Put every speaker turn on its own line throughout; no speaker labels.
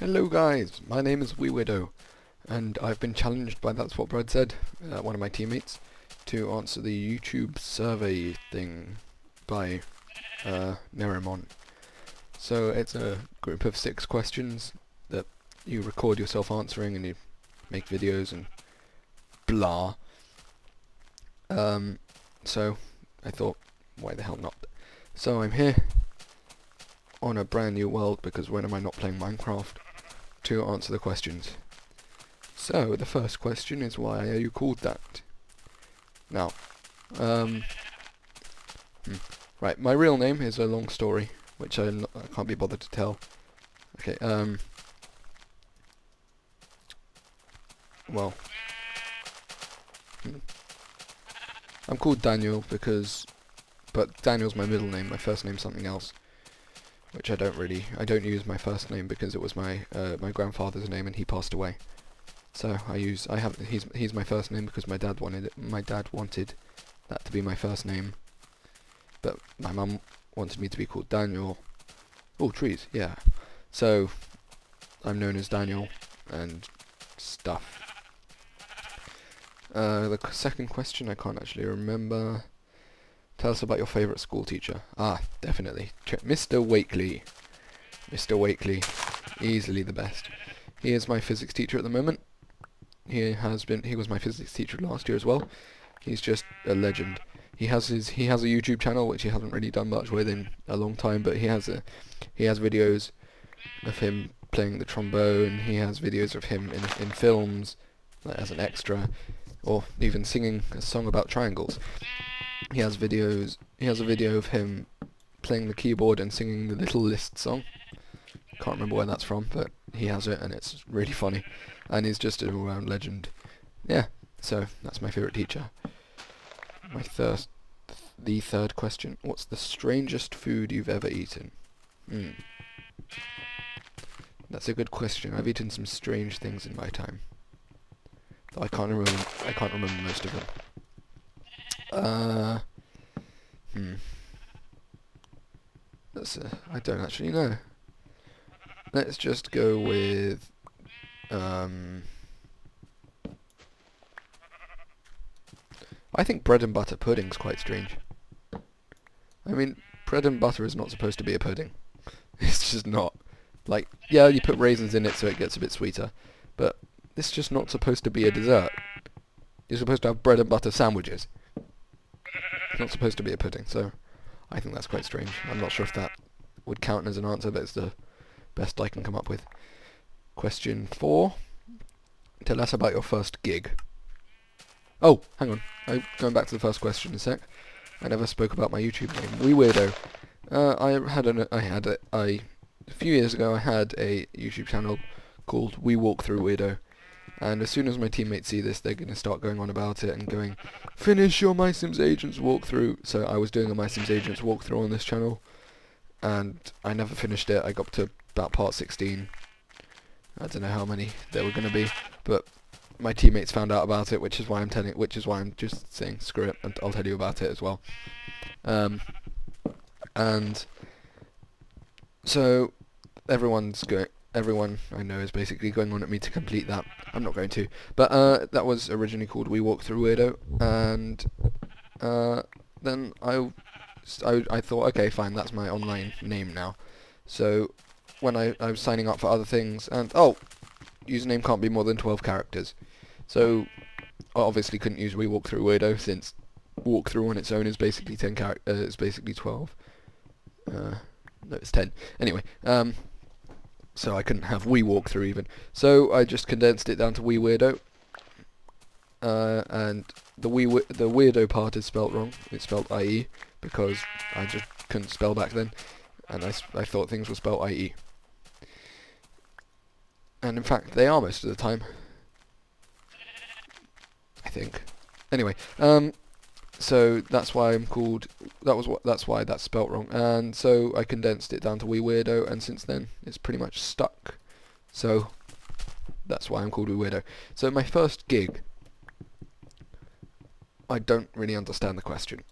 Hello guys, my name is wiiwierdo, and I've been challenged by That's What Brad Said, one of my teammates, to answer the YouTube survey thing by Nerimon. So it's a group of 6 questions that you record yourself answering and you make videos and blah. So I thought, why the hell not? So I'm here on a brand new world because when am I not playing Minecraft, to answer the questions. So the first question is, why are you called that? Now, right, my real name is a long story, which I can't be bothered to tell. Okay, well, I'm called Daniel but Daniel's my middle name, my first name's something else, which I don't use my first name because it was my grandfather's name and he passed away. So he's my first name because my dad wanted that to be my first name, but my mum wanted me to be called Daniel. Oh, trees, yeah. So I'm known as Daniel and stuff. The second question I can't actually remember. Tell us about your favourite school teacher. Ah, definitely. Mr. Wakely. Mr. Wakely. Easily the best. He is my physics teacher at the moment. He was my physics teacher last year as well. He's just a legend. He has a YouTube channel which he hasn't really done much with in a long time, but he has videos of him playing the trombone. He has videos of him in films, like as an extra, or even singing a song about triangles. He has a video of him playing the keyboard and singing the Little List song. Can't remember where that's from, but he has it and it's really funny. And he's just an all-round legend. Yeah, so that's my favourite teacher. The third question. What's the strangest food you've ever eaten? That's a good question. I've eaten some strange things in my time. Though I can't remember most of them. I don't actually know. Let's just go with I think bread and butter pudding's quite strange. I mean, bread and butter is not supposed to be a pudding. It's just not. Like, yeah, you put raisins in it so it gets a bit sweeter, but it's just not supposed to be a dessert. You're supposed to have bread and butter sandwiches. It's not supposed to be a pudding, so I think that's quite strange. I'm not sure if that would count as an answer, but it's the best I can come up with. Question 4. Tell us about your first gig. Oh, hang on. Going back to the first question in a sec. I never spoke about my YouTube name, wiiwierdo. A few years ago I had a YouTube channel called We Walk Through Weirdo, and as soon as my teammates see this, they're going to start going on about it and going, finish your My Sims Agents walkthrough. So I was doing a My Sims Agents walkthrough on this channel, and I never finished it. I got to about part 16. I don't know how many there were going to be, but my teammates found out about it, which is why I'm just saying screw it, and I'll tell you about it as well. And so everyone I know is basically going on at me to complete that. I'm not going to, but that was originally called We Walk Through Weirdo, and then I thought, okay, fine, that's my online name now. So when I was signing up for other things, and username can't be more than 12 characters. So I obviously couldn't use We Walk Through Weirdo, since walkthrough on its own is basically 10 characters. It's basically 12. No, it's 10. Anyway, so I couldn't have We Walk Through even. So I just condensed it down to wiiwierdo. And the weirdo part is spelt wrong. It's spelled IE because I just couldn't spell back then, and I thought things were spelled IE. And in fact, they are most of the time, I think. Anyway, so that's why I'm called. That's why that's spelt wrong. And so I condensed it down to wiiwierdo, and since then it's pretty much stuck. So that's why I'm called wiiwierdo. So my first gig, I don't really understand the question.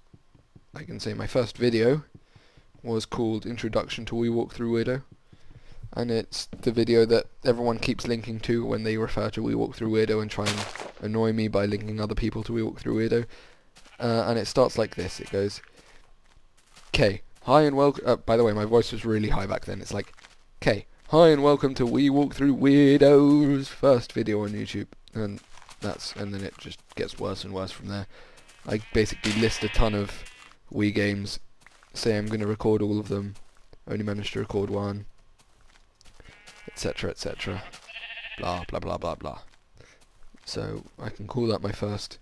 I can say my first video was called Introduction to We Walk Through Weirdo. and it's the video that everyone keeps linking to when they refer to We Walk Through Weirdo and try and annoy me by linking other people to We Walk Through Weirdo. And it starts like this. It goes, "K, hi and welcome." By the way, my voice was really high back then. It's like, "K, hi and welcome to We Walk Through Weirdo's first video on YouTube." And then it just gets worse and worse from there. I basically list a ton of Wii games, say I'm going to record all of them, only managed to record one, etc, etc, blah blah blah blah blah. So I can call that my first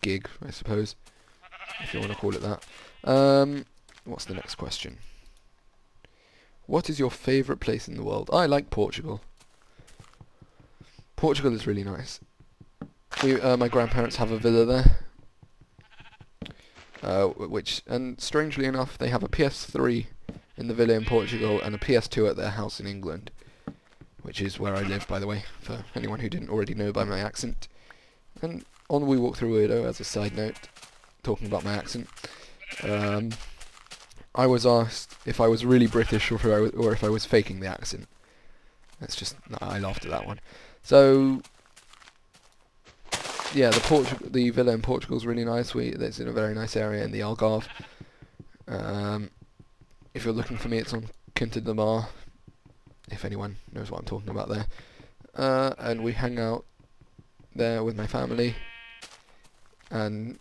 gig, I suppose, if you want to call it that. What's the next question? What is your favourite place in the world? I like Portugal. Portugal is really nice. My grandparents have a villa there, and strangely enough, they have a PS3 in the villa in Portugal and a PS2 at their house in England, which is where I live, by the way, for anyone who didn't already know by my accent. And on We Walk Through Weirdo, as a side note, talking about my accent, I was asked if I was really British or if I was faking the accent. I laughed at that one. So, yeah, the villa in Portugal is really nice. It's in a very nice area in the Algarve. If you're looking for me, it's on Quinta de Mar, if anyone knows what I'm talking about there. And we hang out there with my family, and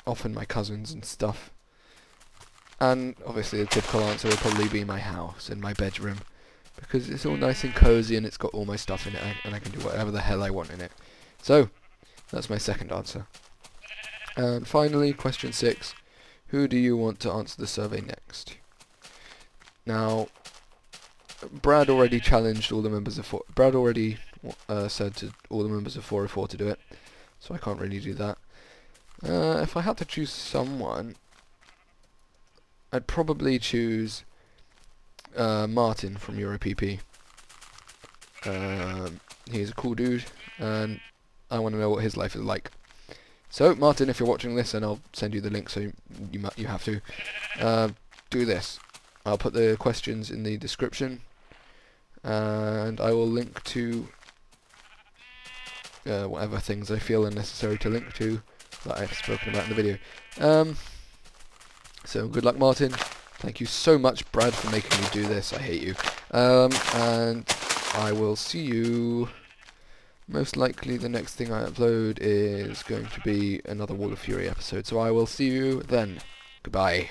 often my cousins and stuff. And obviously the typical answer would probably be my house and my bedroom, because it's all nice and cozy and it's got all my stuff in it, and I can do whatever the hell I want in it. So, that's my second answer. And finally, question 6. Who do you want to answer the survey next? Now, Brad already challenged all the members of Brad already said to all the members of 404 to do it, so I can't really do that. If I had to choose someone, I'd probably choose Martin from EuroPP. He's a cool dude, and I want to know what his life is like. So, Martin, if you're watching this, and I'll send you the link, so you have to do this. I'll put the questions in the description, and I will link to whatever things I feel are necessary to link to that I've spoken about in the video. So good luck, Martin. Thank you so much, Brad, for making me do this. I hate you. And I will see you. Most likely the next thing I upload is going to be another Wall of Fury episode. So I will see you then. Goodbye.